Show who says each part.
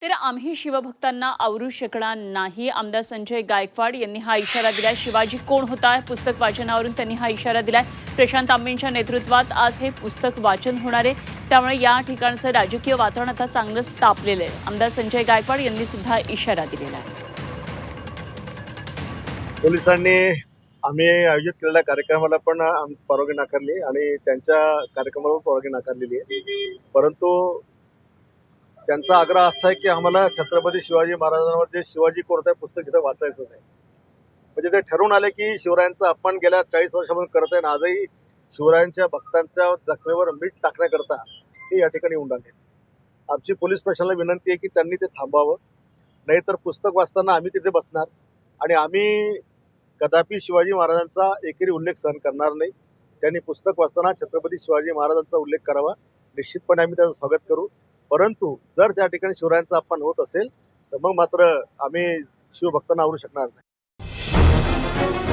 Speaker 1: तर आम्ही शिवभक्तांना आवरू शकणार नाही. आमदार संजय गायकवाड यांनी हा इशारा दिलाय. शिवाजी कोण होता पुस्तक वाचनावरून त्यांनी हा इशारा दिलाय. प्रशांत आंबेंच्या नेतृत्वात आज हे पुस्तक वाचन होणार आहे. त्यामुळे या ठिकाणचं राजकीय वातावरण आता चांगलंच तापलेलं आहे. आमदार संजय गायकवाड यांनी सुद्धा इशारा दिलेला आहे.
Speaker 2: पोलिसांनी आम्ही आयोजित केलेल्या कार्यक्रमाला पण परवानगी नाकारली आणि त्यांच्या कार्यक्रमाला पण परवानगी नाकारलेली आहे. परंतु त्यांचा आग्रह असा आहे की आम्हाला छत्रपती शिवाजी महाराजांवर जे शिवाजी कोण होता पुस्तक इथं वाचायचं नाही. म्हणजे ते ठरवून आले की शिवरायांचा अपमान गेल्या 40 वर्षापासून करत आहे आणि आजही शिवरायांच्या भक्तांच्या जखमेवर मीठ टाकण्याकरता ते या ठिकाणी येऊन लागले. आमची पोलीस प्रशासनाला विनंती आहे की त्यांनी ते थांबावं, नाहीतर पुस्तक वाचताना आम्ही तिथे बसणार आणि आम्ही कदापि शिवाजी महाराजांचा एकेरी उल्लेख सहन करणार नाही. त्यांनी पुस्तक वाचताना छत्रपती शिवाजी महाराजांचा उल्लेख करावा. निश्चितपणे आम्ही त्याचं स्वागत करू. परंतु जर त्या ठिकाणी शिवरायांचा अपमान होत असेल तर मग मात्र आम्ही शिवभक्तांना आवरू शकणार नाही.